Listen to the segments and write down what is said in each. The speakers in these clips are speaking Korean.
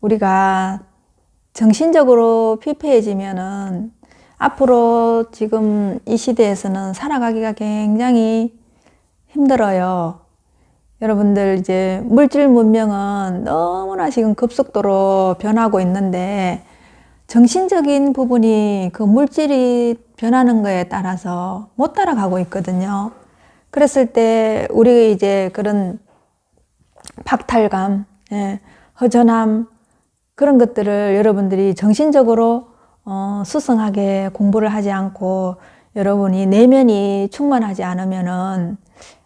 우리가 정신적으로 피폐해지면은 앞으로 지금 이 시대에서는 살아가기가 굉장히 힘들어요. 여러분들 이제 물질 문명은 너무나 지금 급속도로 변하고 있는데 정신적인 부분이 그 물질이 변하는 거에 따라서 못 따라가고 있거든요. 그랬을 때 우리 이제 그런 박탈감, 허전함 그런 것들을 여러분들이 정신적으로 수승하게 공부를 하지 않고 여러분이 내면이 충만하지 않으면은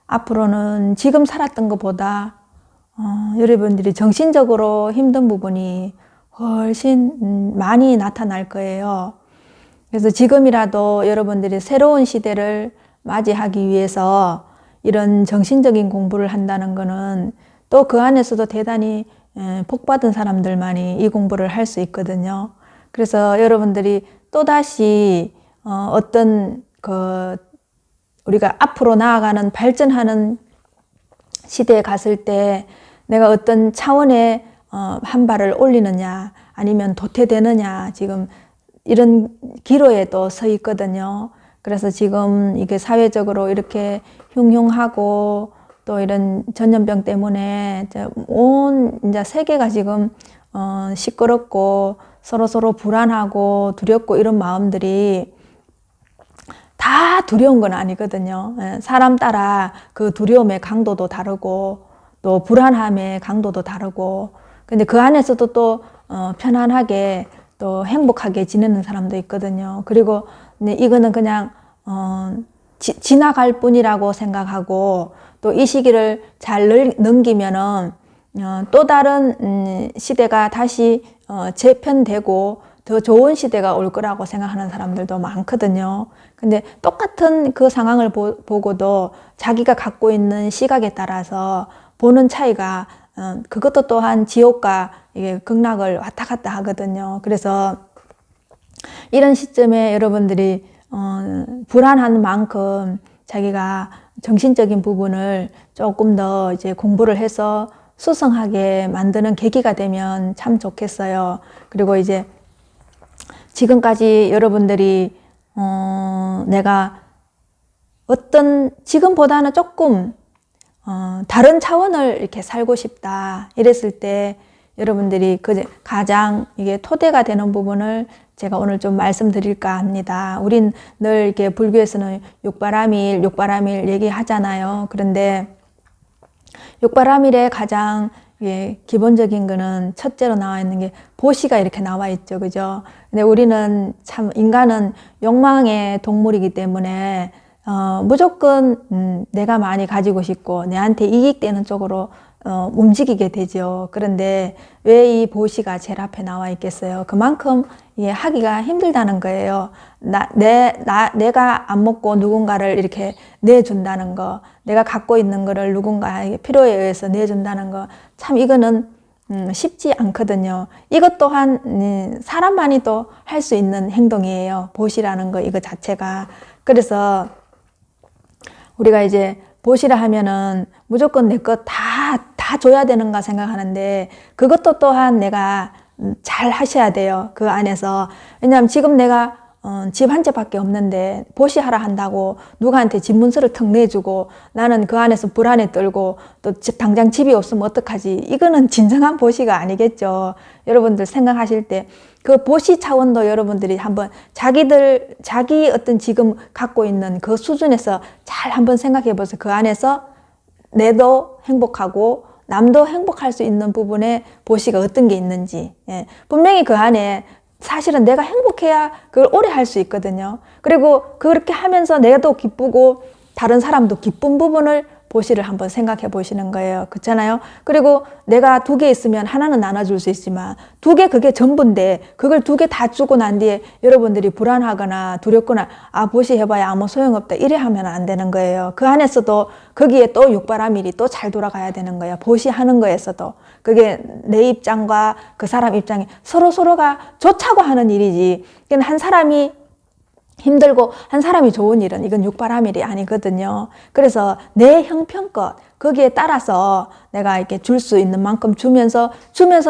앞으로는 지금 살았던 것보다 여러분들이 정신적으로 힘든 부분이 훨씬 많이 나타날 거예요. 그래서 지금이라도 여러분들이 새로운 시대를 맞이하기 위해서 이런 정신적인 공부를 한다는 거는 또 그 안에서도 대단히 복 받은 사람들만이 이 공부를 할 수 있거든요. 그래서 여러분들이 또다시 어떤 우리가 앞으로 나아가는 발전하는 시대에 갔을 때 내가 어떤 차원에 한 발을 올리느냐 아니면 도태되느냐 지금 이런 기로에 또 서 있거든요. 그래서 지금 이게 사회적으로 이렇게 흉흉하고 또 이런 전염병 때문에 온 이제 세계가 지금 시끄럽고 서로 불안하고 두렵고 이런 마음들이 다 두려운 건 아니거든요. 사람 따라 그 두려움의 강도도 다르고 또 불안함의 강도도 다르고 근데 그 안에서도 또 편안하게 또 행복하게 지내는 사람도 있거든요. 그리고 이거는 그냥 지나갈 뿐이라고 생각하고 또 이 시기를 잘 넘기면은 또 다른 시대가 다시 재편되고 더 좋은 시대가 올 거라고 생각하는 사람들도 많거든요. 근데 똑같은 그 상황을 보고도 자기가 갖고 있는 시각에 따라서 보는 차이가 그것도 또한 지옥과 이게 극락을 왔다 갔다 하거든요. 그래서 이런 시점에 여러분들이 불안한 만큼 자기가 정신적인 부분을 조금 더 이제 공부를 해서 수성하게 만드는 계기가 되면 참 좋겠어요. 그리고 이제 지금까지 여러분들이 내가 어떤 지금보다는 조금 다른 차원을 이렇게 살고 싶다 이랬을 때 여러분들이 가장 이게 토대가 되는 부분을 제가 오늘 좀 말씀드릴까 합니다. 우린 늘 이렇게 불교에서는 육바라밀 얘기하잖아요. 그런데 육바라밀의 가장 기본적인 거는 첫째로 나와 있는 게 보시가 이렇게 나와 있죠. 그죠? 근데 우리는 참 인간은 욕망의 동물이기 때문에 무조건 내가 많이 가지고 싶고 내한테 이익되는 쪽으로 움직이게 되죠. 그런데 왜 이 보시가 제일 앞에 나와 있겠어요? 그만큼 하기가 힘들다는 거예요. 내가 안 먹고 누군가를 이렇게 내준다는 거, 내가 갖고 있는 거를 누군가의 필요에 의해서 내준다는 거, 참 이거는 쉽지 않거든요. 이것 또한 사람만이 또 할 수 있는 행동이에요. 보시라는 거 이거 자체가. 그래서 우리가 이제 보시라 하면은 무조건 내 것 다 줘야 되는가 생각하는데 그것도 또한 내가 잘 하셔야 돼요. 그 안에서. 왜냐하면 지금 내가 집 한 채밖에 없는데 보시하라 한다고 누구한테 집 문서를 턱 내주고 나는 그 안에서 불안에 떨고 또 당장 집이 없으면 어떡하지? 이거는 진정한 보시가 아니겠죠. 여러분들 생각하실 때 그 보시 차원도 여러분들이 한번 자기 어떤 지금 갖고 있는 그 수준에서 잘 한번 생각해 보세요. 그 안에서 내도 행복하고 남도 행복할 수 있는 부분에 보시가 어떤 게 있는지. 분명히 그 안에 사실은 내가 행복해야 그걸 오래 할 수 있거든요. 그리고 그렇게 하면서 내도 기쁘고 다른 사람도 기쁜 부분을 보시를 한번 생각해 보시는 거예요. 그렇잖아요? 그리고 내가 2개 있으면 하나는 나눠줄 수 있지만 2개 그게 전부인데 그걸 2개 다 주고 난 뒤에 여러분들이 불안하거나 두렵거나 보시 해봐야 아무 소용없다 이래 하면 안 되는 거예요. 그 안에서도 거기에 또 육바라밀이 또 잘 돌아가야 되는 거예요. 보시 하는 거에서도 그게 내 입장과 그 사람 입장이 서로가 좋자고 하는 일이지. 그러니까 한 사람이 힘들고 한 사람이 좋은 일은 이건 육바라밀이 아니거든요. 그래서 내 형편껏 거기에 따라서 내가 이렇게 줄 수 있는 만큼 주면서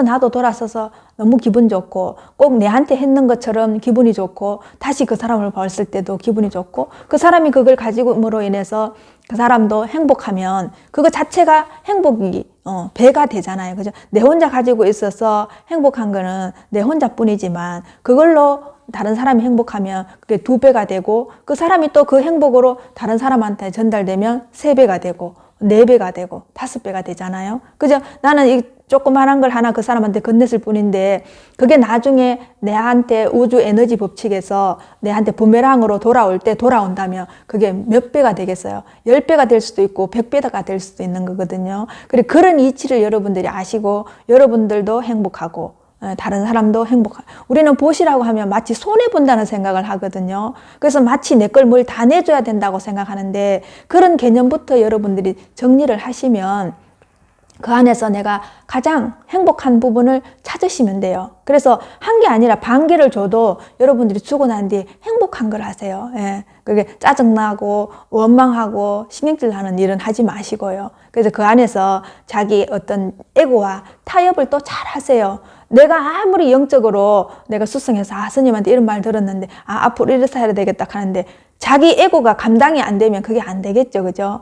나도 돌아서서 너무 기분 좋고 꼭 내한테 했는 것처럼 기분이 좋고 다시 그 사람을 봤을 때도 기분이 좋고 그 사람이 그걸 가지고므로 인해서 그 사람도 행복하면 그거 자체가 행복이 배가 되잖아요. 그죠? 내 혼자 가지고 있어서 행복한 거는 내 혼자뿐이지만 그걸로 다른 사람이 행복하면 그게 2배가 되고 그 사람이 또 그 행복으로 다른 사람한테 전달되면 3배가 되고 4배가 되고 5배가 되잖아요. 그죠? 나는 이 조그만한 걸 하나 그 사람한테 건넸을 뿐인데 그게 나중에 내한테 우주 에너지 법칙에서 내한테 부메랑으로 돌아올 때 돌아온다면 그게 몇 배가 되겠어요? 10배가 될 수도 있고 100배가 될 수도 있는 거거든요. 그리고 그런 이치를 여러분들이 아시고 여러분들도 행복하고 다른 사람도 행복하고 우리는 보시라고 하면 마치 손해본다는 생각을 하거든요. 그래서 마치 내 걸 뭘 다 내줘야 된다고 생각하는데 그런 개념부터 여러분들이 정리를 하시면 그 안에서 내가 가장 행복한 부분을 찾으시면 돼요. 그래서 한 개 아니라 반 개를 줘도 여러분들이 주고 난 뒤에 행복한 걸 하세요. 예. 그게 짜증나고 원망하고 신경질 나는 일은 하지 마시고요. 그래서 그 안에서 자기 어떤 에고와 타협을 또 잘 하세요. 내가 아무리 영적으로 내가 수승해서 스님한테 이런 말 들었는데 앞으로 이래서 해야 되겠다 하는데 자기 에고가 감당이 안 되면 그게 안 되겠죠. 그죠?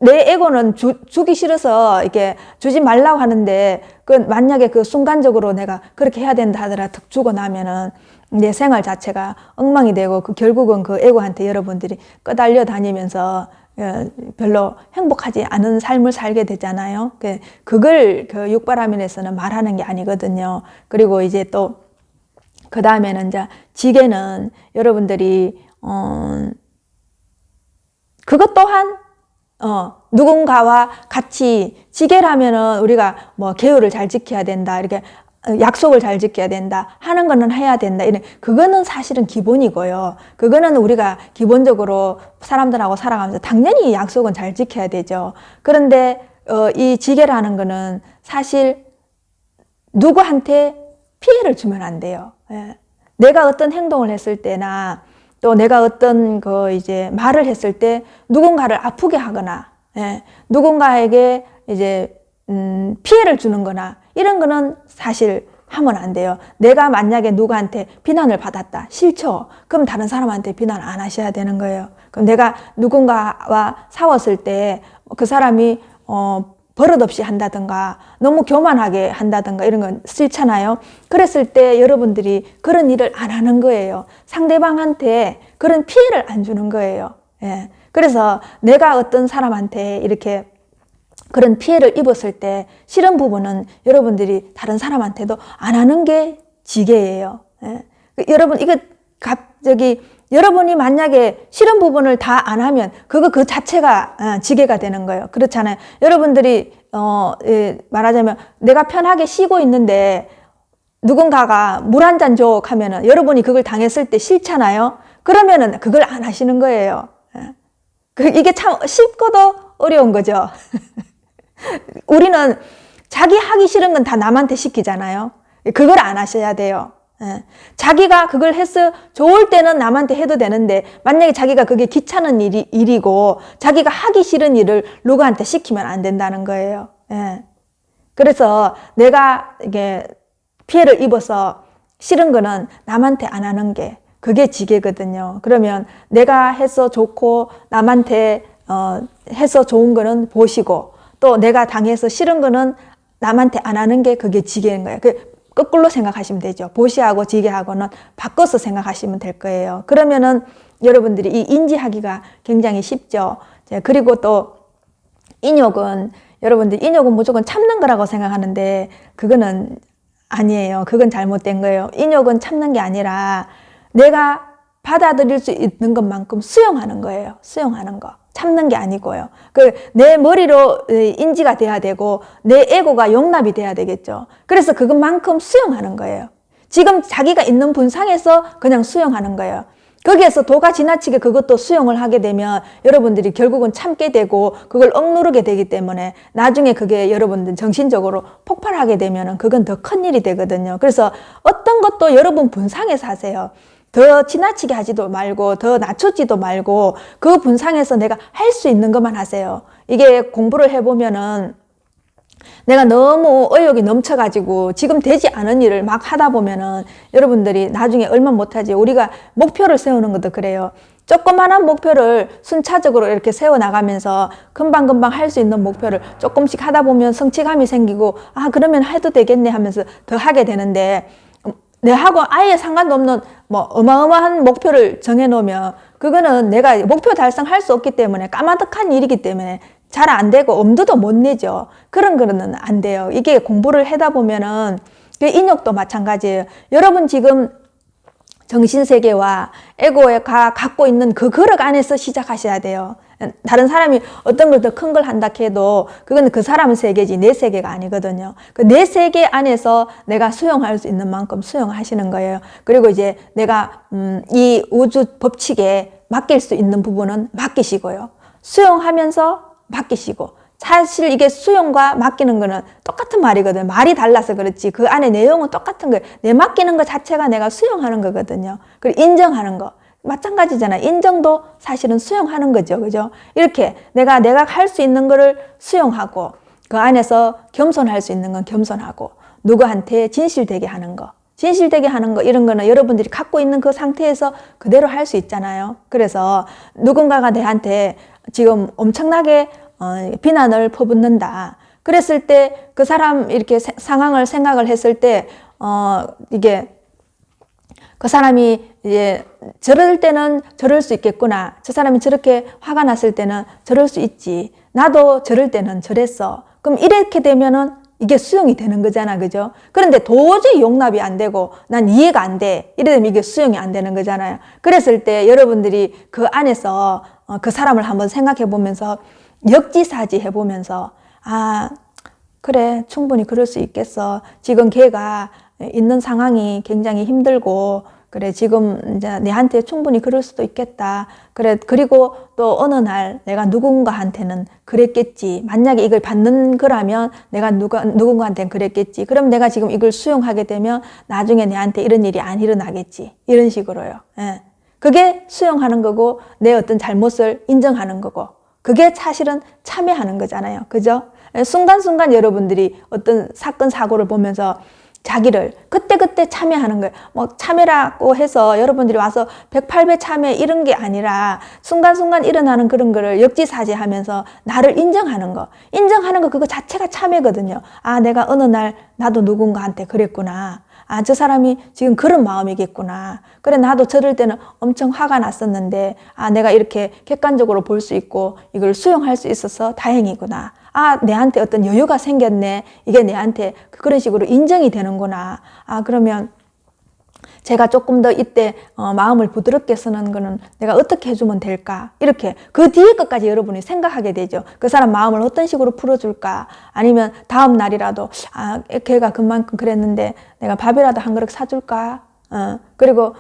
내 에고는 주기 싫어서 이렇게 주지 말라고 하는데 그 만약에 그 순간적으로 내가 그렇게 해야 된다 하더라 툭 주고 나면은 내 생활 자체가 엉망이 되고 그 결국은 그 에고한테 여러분들이 끄달려 다니면서 별로 행복하지 않은 삶을 살게 되잖아요. 그걸 그 육바라밀에서는 말하는 게 아니거든요. 그리고 이제 또 그 다음에는 이제 지게는 여러분들이 그것 또한 누군가와 같이 지게라면은 우리가 뭐 계율을 잘 지켜야 된다 이렇게 약속을 잘 지켜야 된다 하는 거는 해야 된다 이런 그거는 사실은 기본이고요. 그거는 우리가 기본적으로 사람들하고 살아가면서 당연히 약속은 잘 지켜야 되죠. 그런데 이 지게라는 거는 사실 누구한테 피해를 주면 안 돼요. 예. 내가 어떤 행동을 했을 때나 또 내가 어떤 이제 말을 했을 때 누군가를 아프게 하거나, 예, 누군가에게 이제, 피해를 주는 거나, 이런 거는 사실 하면 안 돼요. 내가 만약에 누구한테 비난을 받았다. 싫죠? 그럼 다른 사람한테 비난 안 하셔야 되는 거예요. 그럼 내가 누군가와 싸웠을 때 그 사람이, 버릇없이 한다든가 너무 교만하게 한다든가 이런 건 싫잖아요. 그랬을 때 여러분들이 그런 일을 안 하는 거예요. 상대방한테 그런 피해를 안 주는 거예요. 예. 그래서 내가 어떤 사람한테 이렇게 그런 피해를 입었을 때 싫은 부분은 여러분들이 다른 사람한테도 안 하는 게 지게예요. 예. 여러분 이거 갑자기 여러분이 만약에 싫은 부분을 다 안 하면 그 자체가 지게가 되는 거예요. 그렇잖아요. 여러분들이 말하자면 내가 편하게 쉬고 있는데 누군가가 물 한 잔 줘 하면은 여러분이 그걸 당했을 때 싫잖아요. 그러면은 그걸 안 하시는 거예요. 이게 참 쉽고도 어려운 거죠. 우리는 자기 하기 싫은 건 다 남한테 시키잖아요. 그걸 안 하셔야 돼요. 자기가 그걸 해서 좋을 때는 남한테 해도 되는데 만약에 자기가 그게 귀찮은 일이고 자기가 하기 싫은 일을 누구한테 시키면 안 된다는 거예요. 그래서 내가 이게 피해를 입어서 싫은 거는 남한테 안 하는 게 그게 지게거든요. 그러면 내가 해서 좋고 남한테 해서 좋은 거는 보시고 또 내가 당해서 싫은 거는 남한테 안 하는 게 그게 지게인 거예요. 거꾸로 생각하시면 되죠. 보시하고 지게하고는 바꿔서 생각하시면 될 거예요. 그러면은 여러분들이 이 인지하기가 굉장히 쉽죠. 그리고 또 인욕은 여러분들 인욕은 무조건 참는 거라고 생각하는데 그거는 아니에요. 그건 잘못된 거예요. 인욕은 참는 게 아니라 내가 받아들일 수 있는 것만큼 수용하는 거예요. 수용하는 거. 참는 게 아니고요. 내 머리로 인지가 돼야 되고 내 에고가 용납이 돼야 되겠죠. 그래서 그것만큼 수용하는 거예요. 지금 자기가 있는 분상에서 그냥 수용하는 거예요. 거기에서 도가 지나치게 그것도 수용을 하게 되면 여러분들이 결국은 참게 되고 그걸 억누르게 되기 때문에 나중에 그게 여러분들 정신적으로 폭발하게 되면 그건 더 큰 일이 되거든요. 그래서 어떤 것도 여러분 분상에서 하세요. 더 지나치게 하지도 말고 더 낮추지도 말고 그 분상에서 내가 할 수 있는 것만 하세요. 이게 공부를 해보면은 내가 너무 의욕이 넘쳐가지고 지금 되지 않은 일을 막 하다 보면은 여러분들이 나중에 얼마 못하지. 우리가 목표를 세우는 것도 그래요. 조그만한 목표를 순차적으로 이렇게 세워나가면서 금방금방 할 수 있는 목표를 조금씩 하다 보면 성취감이 생기고 아 그러면 해도 되겠네 하면서 더 하게 되는데 내하고 아예 상관도 없는 뭐 어마어마한 목표를 정해놓으면 그거는 내가 목표 달성할 수 없기 때문에 까마득한 일이기 때문에 잘 안 되고 엄두도 못 내죠. 그런 거는 안 돼요. 이게 공부를 하다 보면은 그 인욕도 마찬가지예요. 여러분 지금 정신세계와 에고가 갖고 있는 그 그릇 안에서 시작하셔야 돼요. 다른 사람이 어떤 걸 더 큰 걸 한다 해도 그건 그 사람 세계지 내 세계가 아니거든요. 그 내 세계 안에서 내가 수용할 수 있는 만큼 수용하시는 거예요. 그리고 이제 내가 이 우주 법칙에 맡길 수 있는 부분은 맡기시고요. 수용하면서 맡기시고 사실 이게 수용과 맡기는 거는 똑같은 말이거든요. 말이 달라서 그렇지 그 안에 내용은 똑같은 거예요. 내 맡기는 것 자체가 내가 수용하는 거거든요. 그리고 인정하는 거 마찬가지잖아요. 인정도 사실은 수용하는 거죠. 그죠? 이렇게 내가 할 수 있는 거를 수용하고 그 안에서 겸손할 수 있는 건 겸손하고 누구한테 진실되게 하는 거 진실되게 하는 거 이런 거는 여러분들이 갖고 있는 그 상태에서 그대로 할 수 있잖아요. 그래서 누군가가 내한테 지금 엄청나게 비난을 퍼붓는다. 그랬을 때 그 사람 이렇게 상황을 생각을 했을 때 이게 그 사람이 이제 저럴 때는 저럴 수 있겠구나. 저 사람이 저렇게 화가 났을 때는 저럴 수 있지. 나도 저럴 때는 저랬어. 그럼 이렇게 되면은 이게 수용이 되는 거잖아. 그죠? 그런데 도저히 용납이 안 되고 난 이해가 안 돼. 이러면 이게 수용이 안 되는 거잖아요. 그랬을 때 여러분들이 그 안에서 그 사람을 한번 생각해 보면서 역지사지 해보면서 아 그래 충분히 그럴 수 있겠어. 지금 걔가 있는 상황이 굉장히 힘들고 그래 지금 이제 내한테 충분히 그럴 수도 있겠다. 그래 그리고 또 어느 날 내가 누군가한테는 그랬겠지. 만약에 이걸 받는 거라면 내가 누군가한테는 그랬겠지. 그럼 내가 지금 이걸 수용하게 되면 나중에 내한테 이런 일이 안 일어나겠지. 이런 식으로요. 예. 그게 수용하는 거고 내 어떤 잘못을 인정하는 거고 그게 사실은 참여하는 거잖아요. 그죠? 순간순간 여러분들이 어떤 사건, 사고를 보면서 자기를 그때그때 참여하는 거예요. 뭐 참여라고 해서 여러분들이 와서 108배 참여 이런 게 아니라 순간순간 일어나는 그런 거를 역지사지하면서 나를 인정하는 거. 인정하는 거 그거 자체가 참여거든요. 아, 내가 어느 날 나도 누군가한테 그랬구나. 아, 저 사람이 지금 그런 마음이겠구나. 그래, 나도 저럴 때는 엄청 화가 났었는데, 아, 내가 이렇게 객관적으로 볼 수 있고, 이걸 수용할 수 있어서 다행이구나. 아, 내한테 어떤 여유가 생겼네. 이게 내한테 그런 식으로 인정이 되는구나. 아, 그러면 제가 조금 더 이때 마음을 부드럽게 쓰는 거는 내가 어떻게 해주면 될까? 이렇게 그 뒤에 것까지 여러분이 생각하게 되죠. 그 사람 마음을 어떤 식으로 풀어줄까? 아니면 다음 날이라도 아 걔가 그만큼 그랬는데 내가 밥이라도 한 그릇 사줄까? 그리고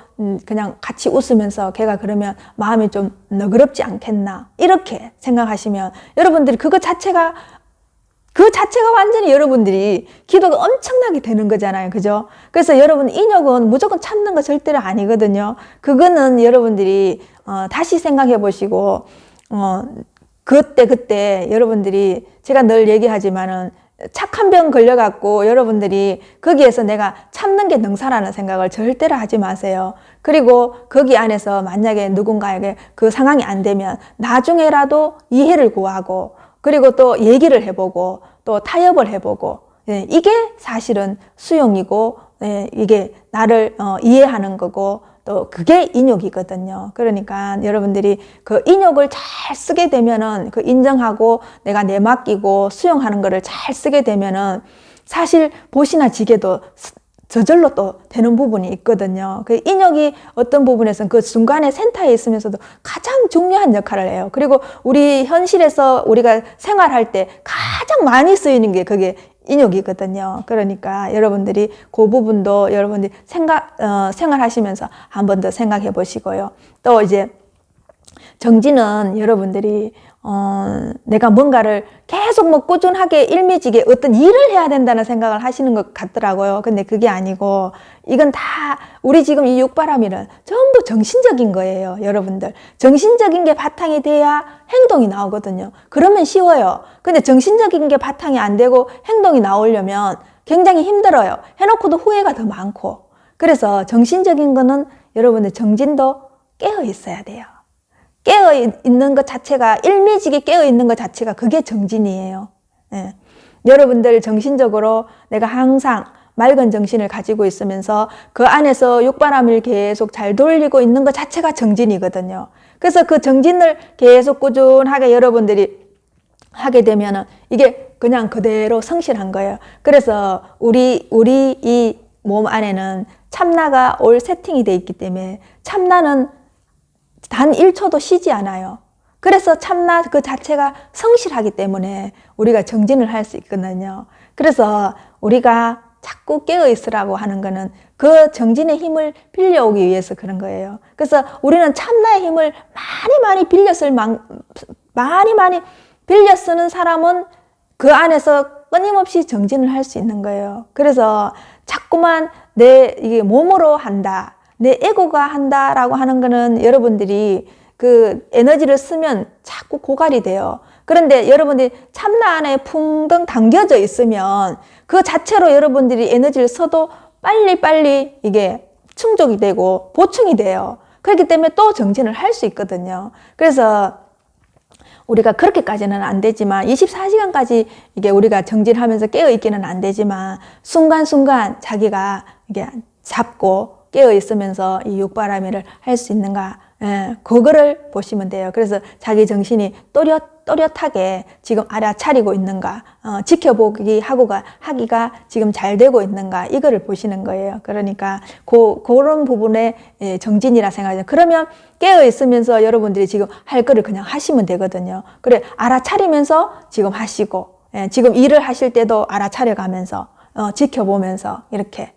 그냥 같이 웃으면서 걔가 그러면 마음이 좀 너그럽지 않겠나? 이렇게 생각하시면 여러분들이 그거 자체가 완전히 여러분들이 기도가 엄청나게 되는 거잖아요. 그죠? 그래서 여러분 인욕은 무조건 참는 거 절대로 아니거든요. 그거는 여러분들이 다시 생각해 보시고 그때 여러분들이 제가 늘 얘기하지만은 착한 병 걸려갖고 여러분들이 거기에서 내가 참는 게 능사라는 생각을 절대로 하지 마세요. 그리고 거기 안에서 만약에 누군가에게 그 상황이 안 되면 나중에라도 이해를 구하고 그리고 또 얘기를 해보고 또 타협을 해보고 예, 이게 사실은 수용이고 예, 이게 나를 이해하는 거고 또 그게 인욕이거든요. 그러니까 여러분들이 그 인욕을 잘 쓰게 되면은 그 인정하고 내가 내맡기고 수용하는 거를 잘 쓰게 되면은 사실 보시나 지게도 저절로 또 되는 부분이 있거든요. 그 인욕이 어떤 부분에서는 그 중간에 센터에 있으면서도 가장 중요한 역할을 해요. 그리고 우리 현실에서 우리가 생활할 때 가장 많이 쓰이는 게 그게 인욕이거든요. 그러니까 여러분들이 그 부분도 여러분들이 생활하시면서 한 번 더 생각해 보시고요. 또 이제 정진은 여러분들이 내가 뭔가를 계속 뭐 꾸준하게 일미지게 어떤 일을 해야 된다는 생각을 하시는 것 같더라고요. 근데 그게 아니고 이건 다 우리 지금 이 육바라밀은 전부 정신적인 거예요. 여러분들 정신적인 게 바탕이 돼야 행동이 나오거든요. 그러면 쉬워요. 근데 정신적인 게 바탕이 안 되고 행동이 나오려면 굉장히 힘들어요. 해놓고도 후회가 더 많고. 그래서 정신적인 거는 여러분들 정진도 깨어 있어야 돼요. 깨어 있는 것 자체가, 일미지게 깨어 있는 것 자체가 그게 정진이에요. 예. 여러분들 정신적으로 내가 항상 맑은 정신을 가지고 있으면서 그 안에서 육바람을 계속 잘 돌리고 있는 것 자체가 정진이거든요. 그래서 그 정진을 계속 꾸준하게 여러분들이 하게 되면은 이게 그냥 그대로 성실한 거예요. 그래서 우리 이 몸 안에는 참나가 올 세팅이 돼 있기 때문에 참나는 단 1초도 쉬지 않아요. 그래서 참나 그 자체가 성실하기 때문에 우리가 정진을 할 수 있거든요. 그래서 우리가 자꾸 깨어 있으라고 하는 거는 그 정진의 힘을 빌려오기 위해서 그런 거예요. 그래서 우리는 참나의 힘을 많이 빌려 쓰는 사람은 그 안에서 끊임없이 정진을 할 수 있는 거예요. 그래서 자꾸만 이게 몸으로 한다, 내 에고가 한다라고 하는 거는 여러분들이 그 에너지를 쓰면 자꾸 고갈이 돼요. 그런데 여러분들이 참나 안에 풍덩 당겨져 있으면 그 자체로 여러분들이 에너지를 써도 빨리 이게 충족이 되고 보충이 돼요. 그렇기 때문에 또 정진을 할 수 있거든요. 그래서 우리가 그렇게까지는 안 되지만 24시간까지 이게 우리가 정진하면서 깨어 있기는 안 되지만 순간순간 자기가 이게 잡고 깨어 있으면서 이 육바라밀을 할 수 있는가, 그거를 보시면 돼요. 그래서 자기 정신이 또렷하게 지금 알아차리고 있는가, 지켜보기 하기가 지금 잘 되고 있는가, 이거를 보시는 거예요. 그러니까 그런 부분에 정진이라 생각하죠. 그러면 깨어 있으면서 여러분들이 지금 할 거를 그냥 하시면 되거든요. 그래, 알아차리면서 지금 하시고, 지금 일을 하실 때도 알아차려가면서 지켜보면서 이렇게,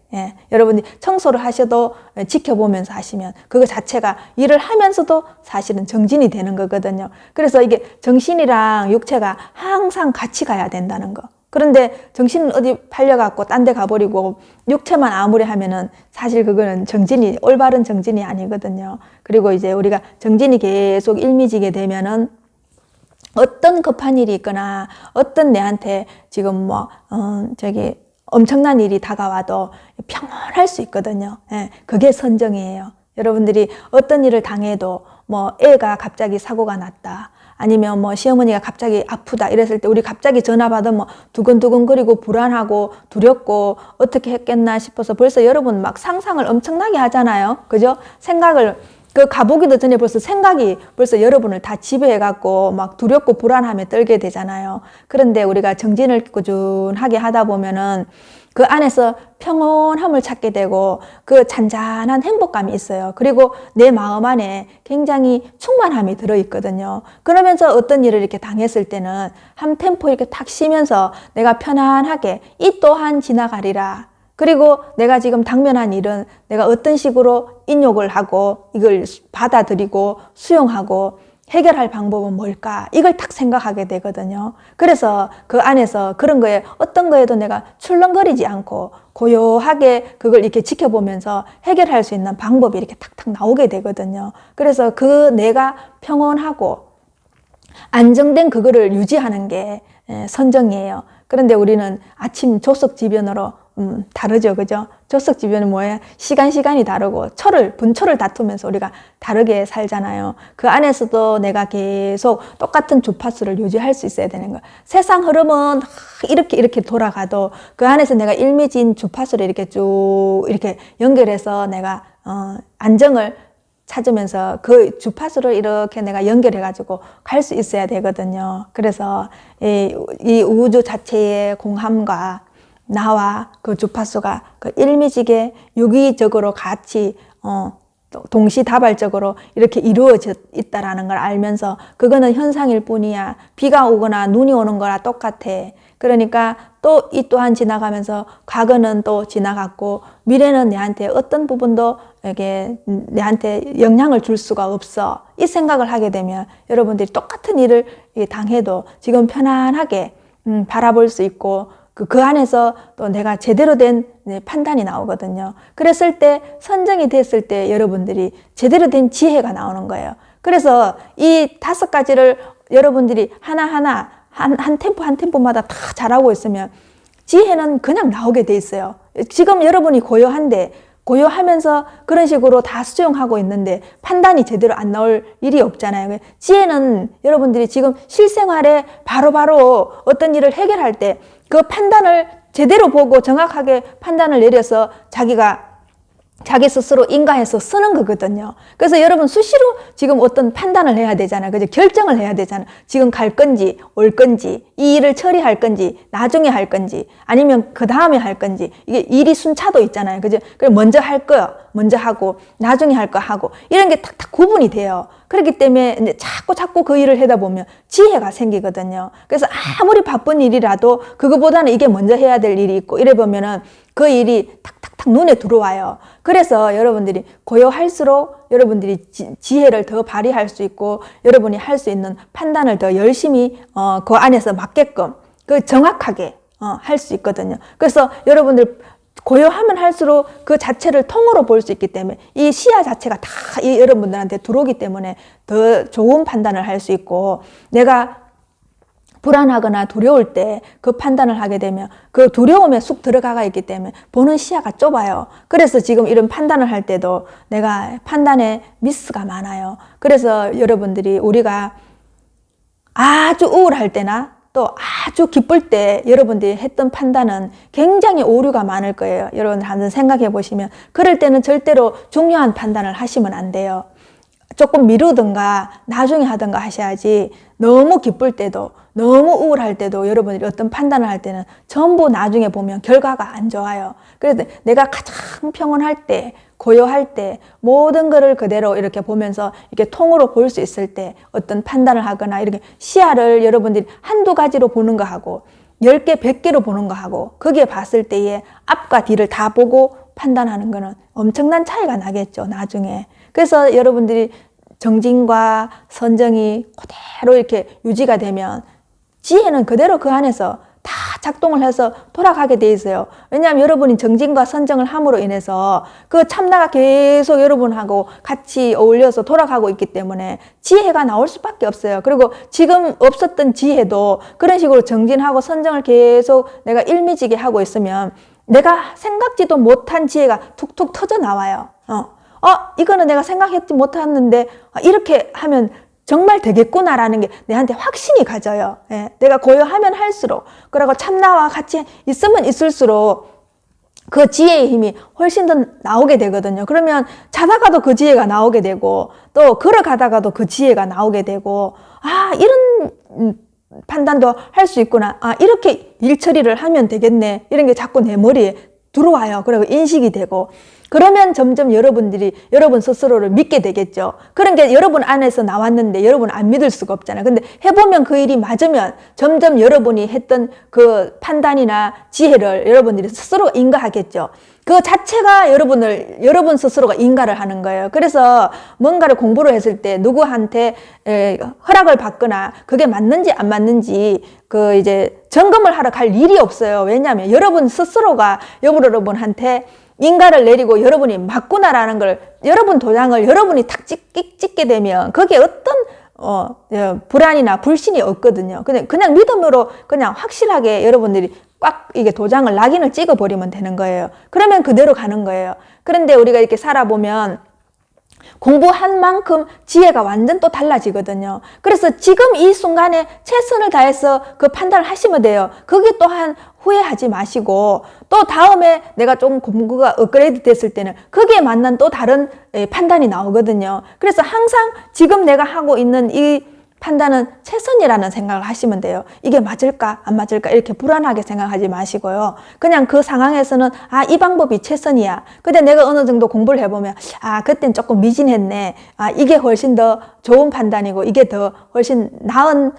여러분이 청소를 하셔도 지켜보면서 하시면 그거 자체가 일을 하면서도 사실은 정진이 되는 거거든요. 그래서 이게 정신이랑 육체가 항상 같이 가야 된다는 거. 그런데 정신은 어디 팔려갖고 딴 데 가버리고 육체만 아무리 하면은 사실 그거는 정진이, 올바른 정진이 아니거든요. 그리고 이제 우리가 정진이 계속 일미지게 되면은 어떤 급한 일이 있거나 어떤 내한테 지금 엄청난 일이 다가와도 평온할 수 있거든요. 그게 선정이에요. 여러분들이 어떤 일을 당해도 애가 갑자기 사고가 났다, 아니면 시어머니가 갑자기 아프다 이랬을 때 우리 갑자기 전화 받으면 두근두근거리고 불안하고 두렵고 어떻게 했겠나 싶어서 벌써 여러분 막 상상을 엄청나게 하잖아요. 그죠? 생각을 가보기도 전에 생각이 여러분을 다 지배해갖고 막 두렵고 불안함에 떨게 되잖아요. 그런데 우리가 정진을 꾸준하게 하다 보면은 그 안에서 평온함을 찾게 되고 그 잔잔한 행복감이 있어요. 그리고 내 마음 안에 굉장히 충만함이 들어있거든요. 그러면서 어떤 일을 이렇게 당했을 때는 한 템포 이렇게 탁 쉬면서 내가 편안하게 이 또한 지나가리라. 그리고 내가 지금 당면한 일은 내가 어떤 식으로 인욕을 하고 이걸 받아들이고 수용하고 해결할 방법은 뭘까? 이걸 딱 생각하게 되거든요. 그래서 그 안에서 그런 거에 어떤 거에도 내가 출렁거리지 않고 고요하게 그걸 이렇게 지켜보면서 해결할 수 있는 방법이 이렇게 탁탁 나오게 되거든요. 그래서 그 내가 평온하고 안정된 그거를 유지하는 게 선정이에요. 그런데 우리는 아침 조석지변으로 다르죠. 그죠? 조석지변은 뭐예요? 시간이 다르고 분초를 다투면서 우리가 다르게 살잖아요. 그 안에서도 내가 계속 똑같은 주파수를 유지할 수 있어야 되는 거예요. 세상 흐름은 이렇게 돌아가도 그 안에서 내가 일미진 주파수를 이렇게 쭉 이렇게 연결해서 내가 안정을 찾으면서 그 주파수를 이렇게 내가 연결해가지고 갈 수 있어야 되거든요. 그래서 이 우주 자체의 공함과 나와 그 주파수가 그 일미지게 유기적으로 같이 동시다발적으로 이렇게 이루어져 있다라는 걸 알면서 그거는 현상일 뿐이야. 비가 오거나 눈이 오는 거랑 똑같아. 그러니까 또 이 또한 지나가면서 과거는 또 지나갔고 미래는 내한테 어떤 부분도 이게 내한테 영향을 줄 수가 없어. 이 생각을 하게 되면 여러분들이 똑같은 일을 당해도 지금 편안하게 바라볼 수 있고 그 안에서 또 내가 제대로 된 판단이 나오거든요. 그랬을 때 선정이 됐을 때 여러분들이 제대로 된 지혜가 나오는 거예요. 그래서 이 5가지를 여러분들이 하나하나 한 템포 한 템포마다 다 잘하고 있으면 지혜는 그냥 나오게 돼 있어요. 지금 여러분이 고요한데 고요하면서 그런 식으로 다 수정하고 있는데 판단이 제대로 안 나올 일이 없잖아요. 지혜는 여러분들이 지금 실생활에 바로바로 어떤 일을 해결할 때 그 판단을 제대로 보고 정확하게 판단을 내려서 자기 스스로 인가해서 쓰는 거거든요. 그래서 여러분 수시로 지금 어떤 판단을 해야 되잖아요. 그죠? 결정을 해야 되잖아요. 지금 갈 건지, 올 건지, 이 일을 처리할 건지, 나중에 할 건지, 아니면 그 다음에 할 건지, 이게 일이 순차도 있잖아요. 그죠? 그래서 먼저 할 거, 먼저 하고, 나중에 할 거 하고, 이런 게 탁탁 구분이 돼요. 그렇기 때문에 이제 자꾸 그 일을 하다 보면 지혜가 생기거든요. 그래서 아무리 바쁜 일이라도 그거보다는 이게 먼저 해야 될 일이 있고, 이래 보면은 그 일이 탁탁탁 눈에 들어와요. 그래서 여러분들이 고요할수록 여러분들이 지혜를 더 발휘할 수 있고 여러분이 할 수 있는 판단을 더 열심히 그 안에서 맞게끔 정확하게 할 수 있거든요. 그래서 여러분들 고요하면 할수록 그 자체를 통으로 볼 수 있기 때문에 이 시야 자체가 다 여러분들한테 들어오기 때문에 더 좋은 판단을 할 수 있고 내가 불안하거나 두려울 때 그 판단을 하게 되면 그 두려움에 쑥 들어가 있기 때문에 보는 시야가 좁아요. 그래서 지금 이런 판단을 할 때도 내가 판단에 미스가 많아요. 그래서 여러분들이 우리가 아주 우울할 때나 또 아주 기쁠 때 여러분들이 했던 판단은 굉장히 오류가 많을 거예요. 여러분들 한번 생각해 보시면 그럴 때는 절대로 중요한 판단을 하시면 안 돼요. 조금 미루든가 나중에 하든가 하셔야지 너무 기쁠 때도 너무 우울할 때도 여러분들이 어떤 판단을 할 때는 전부 나중에 보면 결과가 안 좋아요. 그래서 내가 가장 평온할 때 고요할 때 모든 것을 그대로 이렇게 보면서 이렇게 통으로 볼 수 있을 때 어떤 판단을 하거나 이렇게 시야를 여러분들이 한두 가지로 보는 거하고 10개, 100개로 보는 거하고 거기에 봤을 때에 앞과 뒤를 다 보고 판단하는 거는 엄청난 차이가 나겠죠, 나중에. 그래서 여러분들이 정진과 선정이 그대로 이렇게 유지가 되면 지혜는 그대로 그 안에서 다 작동을 해서 돌아가게 돼 있어요. 왜냐하면 여러분이 정진과 선정을 함으로 인해서 그 참나가 계속 여러분하고 같이 어울려서 돌아가고 있기 때문에 지혜가 나올 수밖에 없어요. 그리고 지금 없었던 지혜도 그런 식으로 정진하고 선정을 계속 내가 일미지게 하고 있으면 내가 생각지도 못한 지혜가 툭툭 터져 나와요. 이거는 내가 생각했지 못했는데 이렇게 하면 정말 되겠구나라는 게 내한테 확신이 가져요. 예, 내가 고요하면 할수록 그리고 참나와 같이 있으면 있을수록 그 지혜의 힘이 훨씬 더 나오게 되거든요. 그러면 자다가도 그 지혜가 나오게 되고 또 걸어가다가도 그 지혜가 나오게 되고 이런 판단도 할 수 있구나. 이렇게 일 처리를 하면 되겠네. 이런 게 자꾸 내 머리에 들어와요. 그리고 인식이 되고 그러면 점점 여러분들이 여러분 스스로를 믿게 되겠죠. 그런 게 여러분 안에서 나왔는데 여러분 안 믿을 수가 없잖아요. 근데 해보면 그 일이 맞으면 점점 여러분이 했던 그 판단이나 지혜를 여러분들이 스스로 인가하겠죠. 그 자체가 여러분 스스로가 인가를 하는 거예요. 그래서 뭔가를 공부를 했을 때 누구한테 허락을 받거나 그게 맞는지 안 맞는지 이제 점검을 하러 갈 일이 없어요. 왜냐하면 여러분 스스로가 여러분한테 인가를 내리고 여러분이 맞구나라는 걸 여러분 도장을 여러분이 탁 찍게 되면 거기에 어떤 불안이나 불신이 없거든요. 그냥 믿음으로 그냥 확실하게 여러분들이 꽉 이게 도장을 낙인을 찍어 버리면 되는 거예요. 그러면 그대로 가는 거예요. 그런데 우리가 이렇게 살아보면 공부한 만큼 지혜가 완전 또 달라지거든요. 그래서 지금 이 순간에 최선을 다해서 그 판단을 하시면 돼요. 그게 또한 후회하지 마시고 또 다음에 내가 좀 공부가 업그레이드 됐을 때는 거기에 맞는 또 다른 판단이 나오거든요. 그래서 항상 지금 내가 하고 있는 이 판단은 최선이라는 생각을 하시면 돼요. 이게 맞을까 안 맞을까 이렇게 불안하게 생각하지 마시고요. 그냥 그 상황에서는 이 방법이 최선이야. 근데 내가 어느 정도 공부를 해보면 그땐 조금 미진했네. 이게 훨씬 더 좋은 판단이고 이게 더 훨씬 나은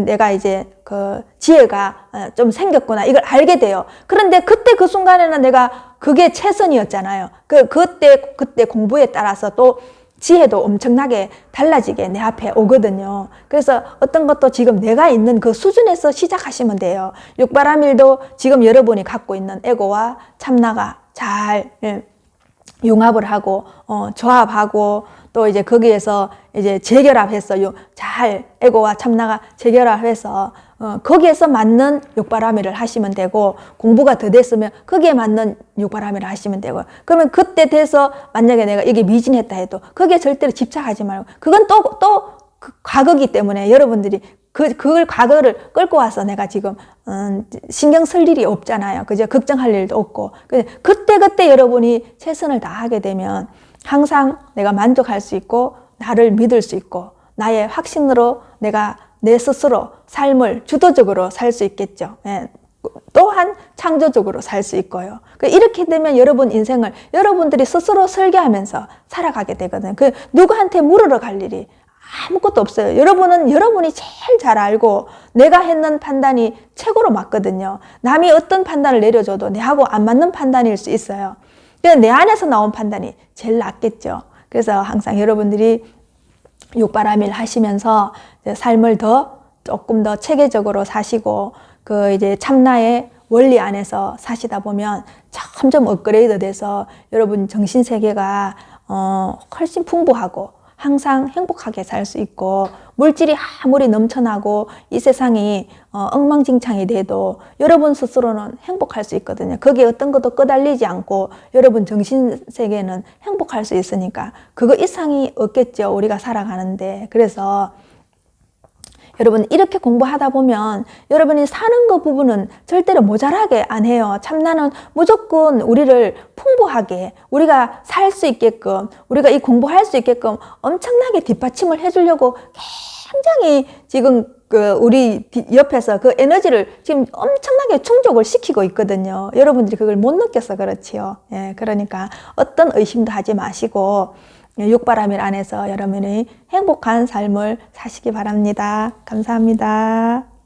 내가 이제 그 지혜가 좀 생겼구나 이걸 알게 돼요. 그런데 그때 그 순간에는 내가 그게 최선이었잖아요. 그때 공부에 따라서 또 지혜도 엄청나게 달라지게 내 앞에 오거든요. 그래서 어떤 것도 지금 내가 있는 그 수준에서 시작하시면 돼요. 육바라밀도 지금 여러분이 갖고 있는 에고와 참나가 잘 융합을 하고 조합하고 또 이제 거기에서 이제 재결합해서 잘 에고와 참나가 재결합해서 거기에서 맞는 육바라밀을 하시면 되고 공부가 더 됐으면 거기에 맞는 육바라밀을 하시면 되고 그러면 그때 돼서 만약에 내가 이게 미진했다 해도 거기에 절대로 집착하지 말고 그건 또 그 과거기 때문에 여러분들이 그걸 과거를 끌고 와서 내가 지금 신경 쓸 일이 없잖아요. 그죠? 걱정할 일도 없고 그때 여러분이 최선을 다하게 되면 항상 내가 만족할 수 있고 나를 믿을 수 있고 나의 확신으로 내가 내 스스로 삶을 주도적으로 살 수 있겠죠. 또한 창조적으로 살 수 있고요. 이렇게 되면 여러분 인생을 여러분들이 스스로 설계하면서 살아가게 되거든요. 누구한테 물으러 갈 일이 아무것도 없어요. 여러분은 여러분이 제일 잘 알고 내가 했는 판단이 최고로 맞거든요. 남이 어떤 판단을 내려줘도 내하고 안 맞는 판단일 수 있어요. 내 안에서 나온 판단이 제일 낫겠죠. 그래서 항상 여러분들이 육바라밀 하시면서 삶을 조금 더 체계적으로 사시고 그 이제 참나의 원리 안에서 사시다 보면 점점 업그레이드 돼서 여러분 정신 세계가 훨씬 풍부하고 항상 행복하게 살 수 있고 물질이 아무리 넘쳐나고 이 세상이 엉망진창이 돼도 여러분 스스로는 행복할 수 있거든요. 거기에 어떤 것도 끄달리지 않고 여러분 정신세계는 행복할 수 있으니까 그거 이상이 없겠죠. 우리가 살아가는데. 그래서 여러분 이렇게 공부하다 보면 여러분이 사는 거 부분은 절대로 모자라게 안 해요. 참나는 무조건 우리를 풍부하게 우리가 살 수 있게끔 우리가 이 공부할 수 있게끔 엄청나게 뒷받침을 해주려고 굉장히 지금 우리 옆에서 그 에너지를 지금 엄청나게 충족을 시키고 있거든요. 여러분들이 그걸 못 느껴서 그렇지요. 그러니까 어떤 의심도 하지 마시고 육바라밀 안에서 여러분이 행복한 삶을 사시기 바랍니다. 감사합니다.